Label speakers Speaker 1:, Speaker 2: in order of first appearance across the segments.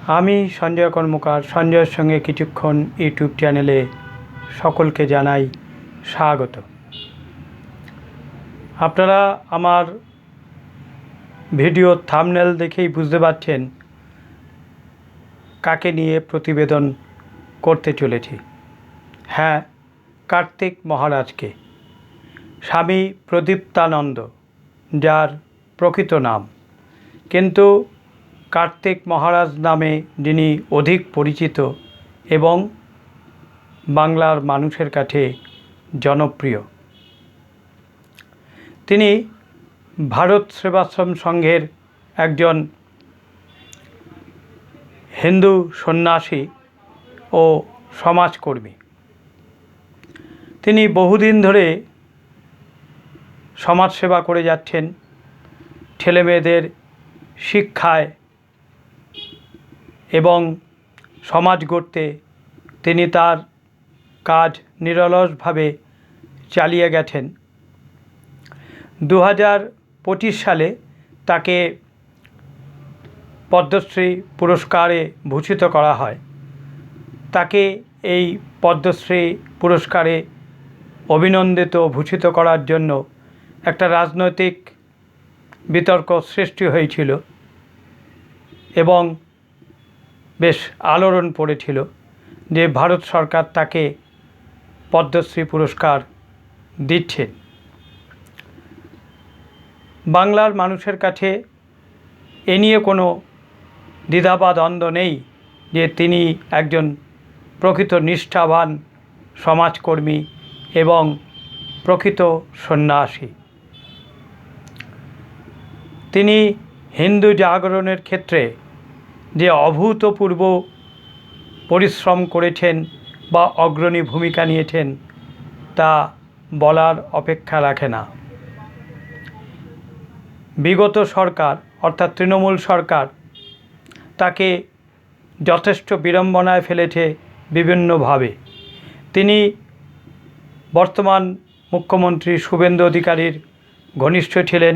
Speaker 1: আমি সঞ্জয় কর্মকার সঞ্জয়ের সঙ্গে কিছুক্ষণ ইউটিউব চ্যানেলে সকলকে জানাই স্বাগত। আপনারা আমার ভিডিও থাম্বনেল দেখেই বুঝতে পারছেন কাকে নিয়ে প্রতিবেদন করতে চলেছি। হ্যাঁ, কার্তিক মহারাজকে, স্বামী প্রদীপ্তানন্দ যার প্রকৃত নাম, কিন্তু কার্তিক মহারাজ নামে যিনি অধিক পরিচিত এবং বাংলার মানুষের কাছে জনপ্রিয়। তিনি ভারত সেবাশ্রম সংঘের একজন হিন্দু সন্ন্যাসী ও সমাজকর্মী। তিনি বহুদিন ধরে সমাজসেবা করে যাচ্ছেন। ছেলেমেয়েদের শিক্ষায় এবং সমাজ গড়তে তিনি তার কাজ নিরলসভাবে চালিয়ে গেছেন। 2025 সালে তাকে পদ্মশ্রী পুরস্কারে ভূষিত করা হয়। তাকে এই পদ্মশ্রী পুরস্কারে অভিনন্দিত ভূষিত করার জন্য একটা রাজনৈতিক বিতর্ক সৃষ্টি হয়েছিল এবং বেশ আলোড়ন পড়েছিল যে ভারত সরকার তাকে পদ্মশ্রী পুরস্কার দিচ্ছে। বাংলার মানুষের কাছে এ নিয়ে কোনো দ্বিধা বা দ্বন্দ্ব নেই যে তিনি একজন প্রকৃত নিষ্ঠাবান সমাজকর্মী এবং প্রকৃত সন্ন্যাসী। তিনি হিন্দু জাগরণের ক্ষেত্রে যে অভূতপূর্ব পরিশ্রম করেছেন বা অগ্রণী ভূমিকা নিয়েছেন তা বলার অপেক্ষা রাখে না। বিগত সরকার অর্থাৎ তৃণমূল সরকার তাকে যথেষ্ট বিড়ম্বনায় ফেলেছে বিভিন্নভাবে। তিনি বর্তমান মুখ্যমন্ত্রী শুভেন্দু অধিকারীর ঘনিষ্ঠ ছিলেন।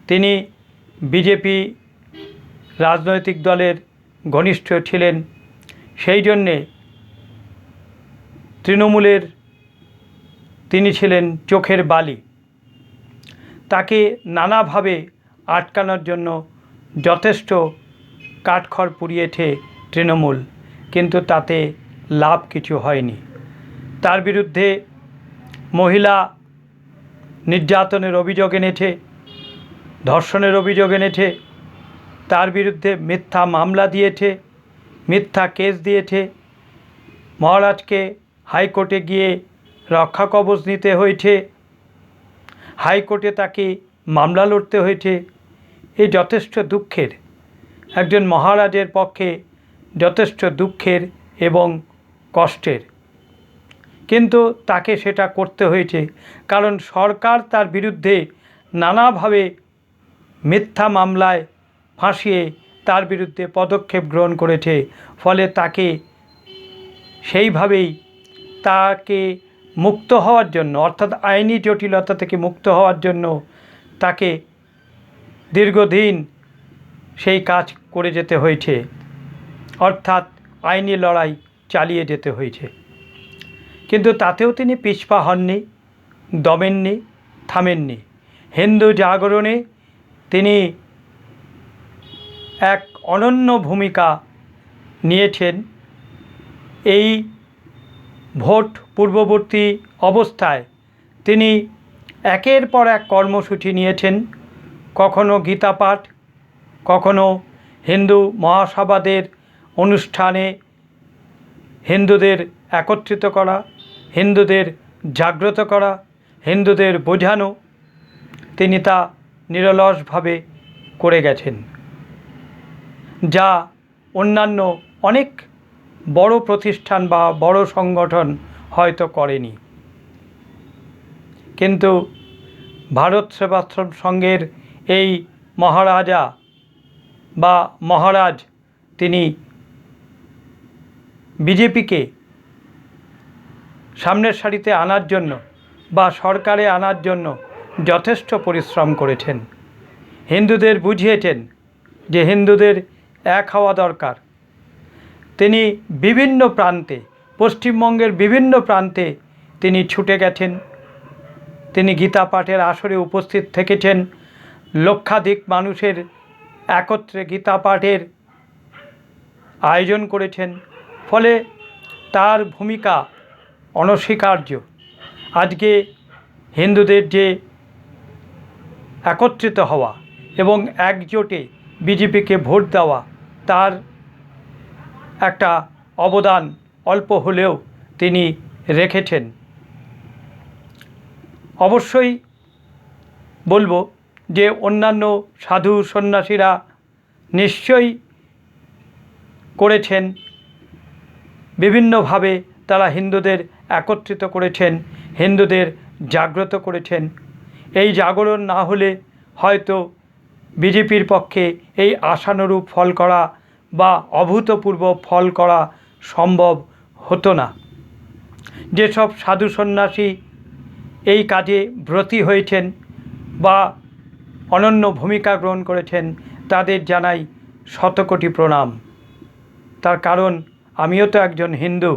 Speaker 1: তিনি বিজেপি রাজনৈতিক দলের ঘনিষ্ঠ ছিলেন। সেই জন্যে তৃণমূলের তিনি ছিলেন চোখের বালি। তাকে নানাভাবে আটকানোর জন্য যথেষ্ট কাঠখড় পুড়িয়েছে তৃণমূল, কিন্তু তাতে লাভ কিছু হয়নি। তার বিরুদ্ধে মহিলা নির্যাতনের অভিযোগ এনেছে, ধর্ষণের অভিযোগ এনেছে, তার বিরুদ্ধে মিথ্যা মামলা দিয়েছে, মিথ্যা কেস দিয়েছে। মহারাজকে হাইকোর্টে গিয়ে রক্ষা কবচ নিতে হয়েছে, হাইকোর্টে তাকে মামলা লড়তে হয়েছে। এই যথেষ্ট দুঃখের, একজন মহারাজের পক্ষে যথেষ্ট দুঃখের এবং কষ্টের, কিন্তু তাকে সেটা করতে হয়েছে কারণ সরকার তার বিরুদ্ধে নানাভাবে মিথ্যা মামলায় ফাঁসিয়ে তার বিরুদ্ধে পদক্ষেপ গ্রহণ করেছে। ফলে তাকে সেইভাবেই তাকে মুক্ত হওয়ার জন্য, অর্থাৎ আইনি জটিলতা থেকে মুক্ত হওয়ার জন্য তাকে দীর্ঘদিন সেই কাজ করে যেতে হয়েছে, অর্থাৎ আইনি লড়াই চালিয়ে যেতে হয়েছে। কিন্তু তাতেও তিনি পিছপা হননি, দমেননি, থামেননি। হিন্দু জাগরণে তিনি এক অনন্য ভূমিকা নিয়েছেন। এই ভোট পূর্ববর্তী অবস্থায় তিনি একের পর এক কর্মসূচি নিয়েছেন। কখনো গীতা পাঠ, কখনো হিন্দু মহাসভাদের অনুষ্ঠানে হিন্দুদের একত্রিত করা, হিন্দুদের জাগ্রত করা, হিন্দুদের বোঝানো, তিনি তা নিরলসভাবে করে গেছেন, যা অন্যান্য অনেক বড় প্রতিষ্ঠান বা বড় সংগঠন হয়তো করেনি। কিন্তু ভারত সেবাশ্রম সংঘের এই মহারাজা বা মহারাজ তিনি বিজেপিকে সামনের সারিতে আনার জন্য বা সরকারে আনার জন্য যথেষ্ট পরিশ্রম করেছেন। হিন্দুদের বুঝিয়েছেন যে হিন্দুদের এক হওয়া দরকার, তিনি বিভিন্ন প্রান্তে, পশ্চিমবঙ্গের বিভিন্ন প্রান্তে তিনি ছুটে গেছেন। তিনি গীতা পাঠের আসরে উপস্থিত থেকেছেন। লক্ষাধিক মানুষের একত্রে গীতা পাঠের আয়োজন করেছেন। ফলে তার ভূমিকা অনস্বীকার্য। আজকে হিন্দুদের যে একত্রিত হওয়া এবং একজোটে বিজেপিকে ভোট দেওয়া, তার একটা অবদান অল্প হলেও তিনি রেখেছেন। অবশ্যই বলবো যে অন্যান্য সাধু সন্ন্যাসীরা নিশ্চয়ই করেছেন, বিভিন্নভাবে তারা হিন্দুদের একত্রিত করেছেন, হিন্দুদের জাগ্রত করেছেন। এই জাগরণ না হলে হয়তো বিজেপির পক্ষে এই আশানুরূপ ফল করা বা অভূতপূর্ব ফল করা সম্ভব হতো না। যেসব সাধু সন্ন্যাসী এই কাজে ব্রতী হয়েছেন বা অনন্য ভূমিকা গ্রহণ করেছেন, তাদের জানাই শতকোটি প্রণাম। তার কারণ আমিও তো একজন হিন্দু।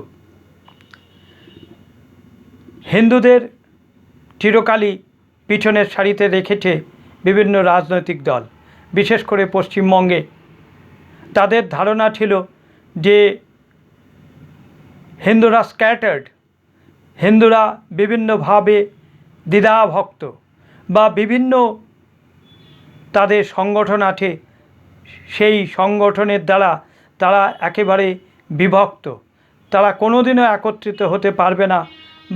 Speaker 1: হিন্দুদের চিরকালই পিছনের সারিতে রেখেছে বিভিন্ন রাজনৈতিক দল, বিশেষ করে পশ্চিমবঙ্গে। তাদের ধারণা ছিল যে হিন্দুরা স্ক্যাটার্ড, হিন্দুরা বিভিন্নভাবে দ্বিধাভক্ত বা বিভিন্ন তাদের সংগঠন আছে, সেই সংগঠনের দ্বারা তারা একেবারে বিভক্ত। তারা কোনোদিনও একত্রিত হতে পারবে না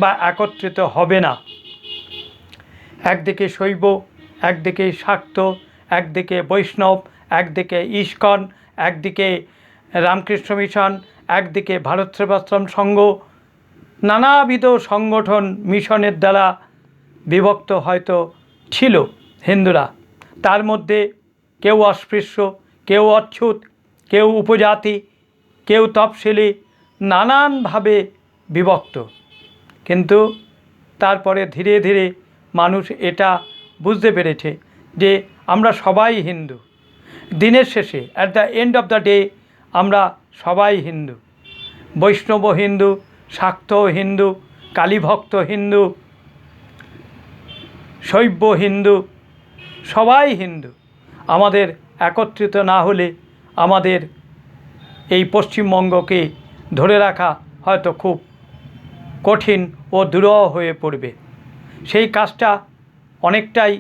Speaker 1: বা একত্রিত হবে না। একদিকে শৈব, একদিকে শাক্ত, একদিকে বৈষ্ণব, একদিকে ইস্কন, একদিকে রামকৃষ্ণ মিশন, একদিকে ভারত সেবাশ্রম সংঘ, নানাবিধ সংগঠন মিশনের দ্বারা বিভক্ত হয়তো ছিল হিন্দুরা। তার মধ্যে কেউ অস্পৃশ্য, কেউ অচ্ছুত, কেউ উপজাতি, কেউ তফসিলি, নানানভাবে বিভক্ত। কিন্তু তারপরে ধীরে ধীরে মানুষ এটা বুঝতে পেরেছে যে আমরা সবাই হিন্দু। দিনের শেষে at the end of the day আমরা সবাই হিন্দু। বৈষ্ণব হিন্দু, শাক্ত হিন্দু, কালীভক্ত হিন্দু, শৈব হিন্দু, সবাই হিন্দু। আমাদের একত্রিত না হলে আমাদের এই পশ্চিমবঙ্গকে ধরে রাখা হয়তো খুব কঠিন ও দুরূহ হয়ে পড়বে। সেই কাজটা অনেকটাই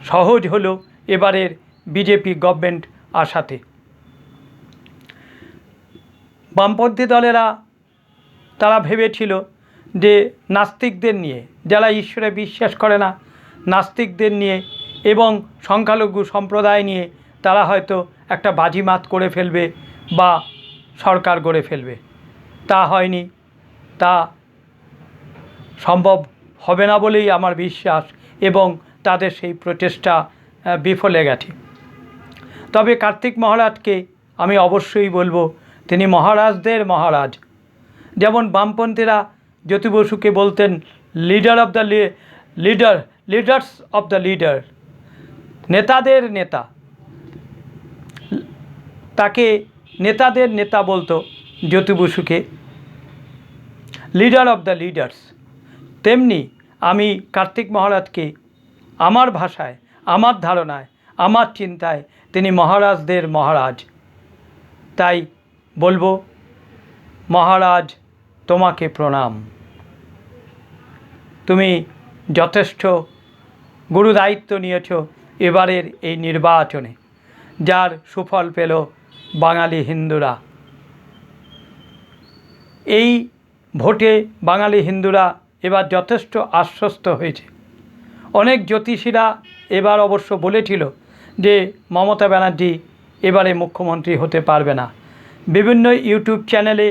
Speaker 1: সহজ হলো এবারের বিজেপি গভর্নমেন্ট আসাতে। বামপন্থী দলেরা তারা ভেবেছিল যে নাস্তিকদের নিয়ে, যারা ঈশ্বরে বিশ্বাস করে না, নাস্তিকদের নিয়ে এবং সংখ্যালঘু সম্প্রদায় নিয়ে তারা হয়তো একটা বাজিমাত করে ফেলবে বা সরকার গড়ে ফেলবে। তা হয়নি, তা সম্ভব হবে না বলেই আমার বিশ্বাস, এবং তাদের সেই প্রচেষ্টা বিফলে গেছে। তবে কার্তিক মহারাজকে আমি অবশ্যই বলবো, তিনি মহারাজদের মহারাজ। যেমন বামপন্থীরা জ্যোতি বসুকে বলতেন leader of the leaders of the leader, নেতাদের নেতা। তাকে নেতাদের নেতা বলতো জ্যোতি বসুকে, লিডার অফ দ্য লিডার্স। তেমনি আমি কার্তিক মহারাজকে আমার ভাষায়, আমার ধারণায়, আমার চিন্তায় তিনি মহারাজদের মহারাজ। তাই বলবো, মহারাজ তোমাকে প্রণাম। তুমি যথেষ্ট গুরুদায়িত্ব নিয়েছ এবারের এই নির্বাচনে, যার সুফল পেল বাঙালি হিন্দুরা। এই ভোটে বাঙালি হিন্দুরা এবার যথেষ্ট আশ্বস্ত হয়েছে। অনেক জ্যোতিষীরা এবার অবশ্য বলেছিল যে মমতা ব্যানার্জি এবারে মুখ্যমন্ত্রী হতে পারবে না। বিভিন্ন ইউটিউব চ্যানেলে,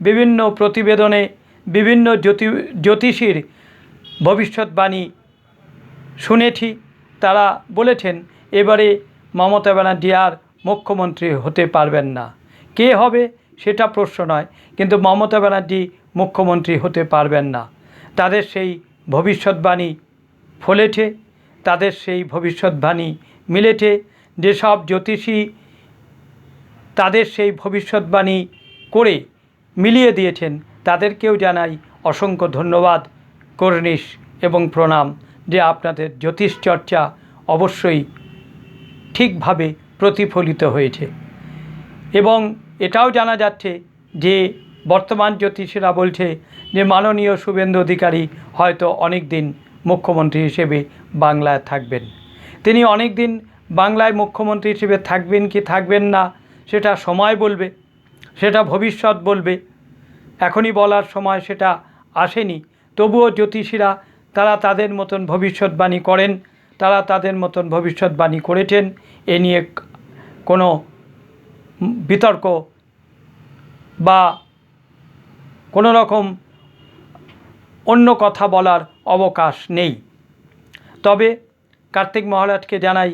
Speaker 1: বিভিন্ন প্রতিবেদনে বিভিন্ন জ্যোতিষীর ভবিষ্যৎবাণী শুনেছি। তারা বলেছেন এবারে মমতা ব্যানার্জি আর মুখ্যমন্ত্রী হতে পারবেন না। কে হবে সেটা প্রশ্ন নয়, কিন্তু মমতা ব্যানার্জি মুখ্যমন্ত্রী হতে পারবেন না। তাদের সেই ভবিষ্যৎবাণী ফলেছে, তাদের সেই ভবিষ্যৎবাণী মিলেছে। যেসব জ্যোতিষী তাদের সেই ভবিষ্যৎবাণী করে মিলিয়ে দিয়েছেন, তাদেরকেও জানাই অসংখ্য ধন্যবাদ, কর্নিশ এবং প্রণাম যে আপনাদের জ্যোতিষচর্চা অবশ্যই ঠিকভাবে প্রতিফলিত হয়েছে। এবং এটাও জানা যাচ্ছে যে বর্তমান জ্যোতিষীরা বলছে যে মাননীয় শুভেন্দু অধিকারী হয়তো অনেক দিন মুখ্যমন্ত্রী হিসেবে বাংলায় থাকবেন। তিনি অনেক দিন বাংলায় মুখ্যমন্ত্রী হিসেবে থাকবেন কি থাকবেন না সেটা সময় বলবে, সেটা ভবিষ্যৎ বলবে, এখনই বলার সময় সেটা আসেনি। তবুও জ্যোতিষীরা তারা তাদের মতন ভবিষ্যৎবাণী করেন, তারা তাদের মতন ভবিষ্যৎবাণী করেছেন। এ নিয়ে কোনো বিতর্ক বা কোনো রকম অন্য কথা বলার অবকাশ নেই। তবে কার্তিক মহারাজকে জানাই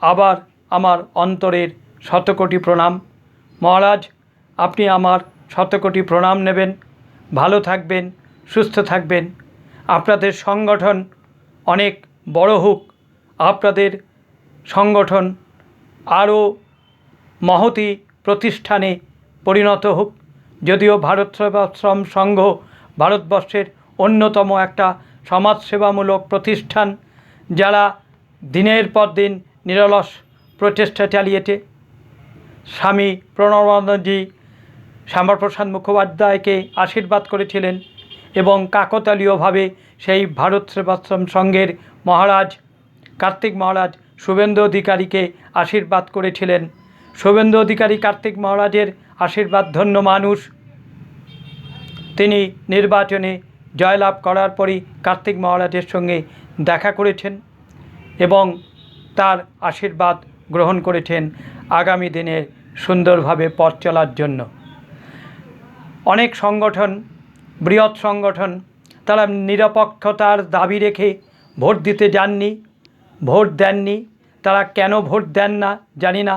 Speaker 1: আবার আমার অন্তরের শতকোটি প্রণাম। মহারাজ, আপনি আমার শতকোটি প্রণাম নেবেন, ভালো থাকবেন, সুস্থ থাকবেন, আপনাদের সংগঠন অনেক বড় হোক, আপনাদের সংগঠন আরও মহতী প্রতিষ্ঠানে পরিণত হোক। যদিও ভারত সেবাশ্রম সংঘ ভারতবর্ষের অন্যতম একটা সমাজসেবামূলক প্রতিষ্ঠান, যারা দিনের পর দিন নিরলস প্রচেষ্টা চালিয়েছে। স্বামী প্রণবানন্দজি শ্যামাপ্রসাদ মুখোপাধ্যায়কে আশীর্বাদ করেছিলেন এবং কাকতালীয়ভাবে সেই ভারত সেবাশ্রম সংঘের মহারাজ কার্তিক মহারাজ শুভেন্দু অধিকারীকে আশীর্বাদ করেছিলেন। শুভেন্দু অধিকারী কার্তিক মহারাজের আশীর্বাদ ধন্য মানুষ। তিনি নির্বাচনে জয়লাভ করার পরই কার্তিক মহারাজের সঙ্গে দেখা করেছেন এবং তার আশীর্বাদ গ্রহণ করেছেন আগামী দিনে সুন্দরভাবে পথ চলার জন্য। অনেক সংগঠন, বৃহৎ সংগঠন, তারা নিরপেক্ষতার দাবি রেখে ভোট দিতে যাননি, ভোট দেননি। তারা কেন ভোট দেন না জানি না।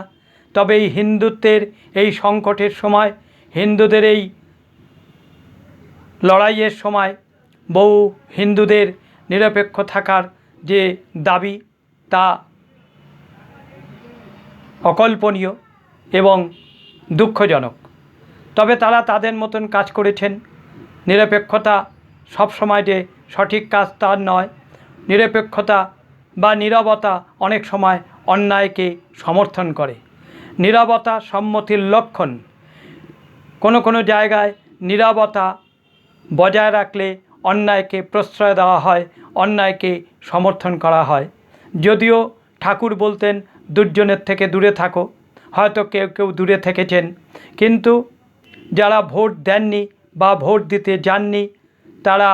Speaker 1: তবে এই হিন্দুত্বের এই সংকটের সময়, হিন্দুদের এই লড়াইয়ের সময় বহু হিন্দুদের নিরপেক্ষ থাকার যে দাবি তা অকল্পনীয় এবং দুঃখজনক। তবে তারা তাদের মতন কাজ করেছেন। নিরপেক্ষতা সবসময় যে সঠিক কাজ তার নয়। নিরপেক্ষতা বা নীরবতা অনেক সময় অন্যায়কে সমর্থন করে। নীরবতা সম্মতির লক্ষণ। কোনো কোনো জায়গায় নীরবতা বজায় রাখলে অন্যায়কে প্রশ্রয় দেওয়া হয়, অন্যায়কে সমর্থন করা হয়। যদিও ঠাকুর বলতেন দুর্জনের থেকে দূরে থাকো, হয়তো কেউ কেউ দূরে থেকেছেন, কিন্তু যারা ভোট দেননি বা ভোট দিতে যাননি তারা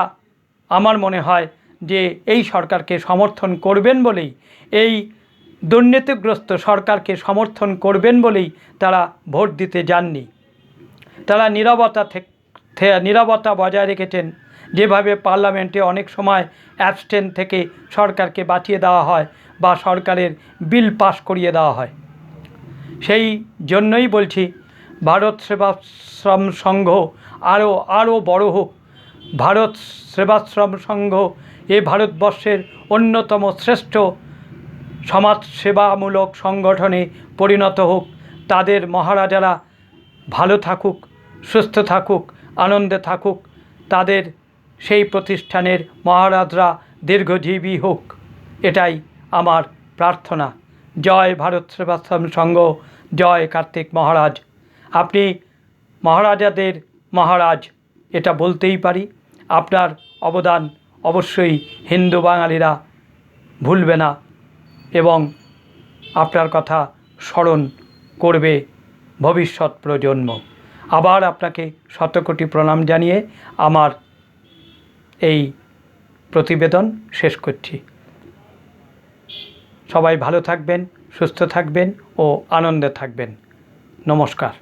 Speaker 1: আমার মনে হয় যে এই সরকারকে সমর্থন করবেন বলেই, এই দুর্নীতিগ্রস্ত সরকারকে সমর্থন করবেন বলেই তারা ভোট দিতে যাননি। তারা নীরবতা বজায় রেখেছেন। যেভাবে পার্লামেন্টে অনেক সময় অ্যাবস্টেন থেকে সরকারকে বাঁচিয়ে দেওয়া হয় বা সরকারের বিল পাস করিয়ে দেওয়া হয়। সেই জন্যই বলছি ভারত সেবাশ্রম সংঘ আরও বড় হোক। ভারত সেবাশ্রম সংঘ এ ভারতবর্ষের অন্যতম শ্রেষ্ঠ সমাজসেবামূলক সংগঠনে পরিণত হোক। তাদের মহারাজারা ভালো থাকুক, সুস্থ থাকুক, আনন্দে থাকুক। তাদের সেই প্রতিষ্ঠানের মহারাজরা দীর্ঘজীবী হোক, এটাই আমার প্রার্থনা। জয় ভারত সেবাশ্রম সংঘ, জয় কার্তিক মহারাজ। আপনি মহারাজাদের মহারাজ, এটা বলতেই পারি। আপনার অবদান অবশ্যই হিন্দু বাঙালিরা ভুলবে না এবং আপনার কথা স্মরণ করবে ভবিষ্যৎ প্রজন্ম। আবার আপনাকে শতকোটি প্রণাম জানিয়ে আমার এই প্রতিবেদন শেষ করছি। সবাই ভালো থাকবেন, সুস্থ থাকবেন ও আনন্দে থাকবেন। নমস্কার।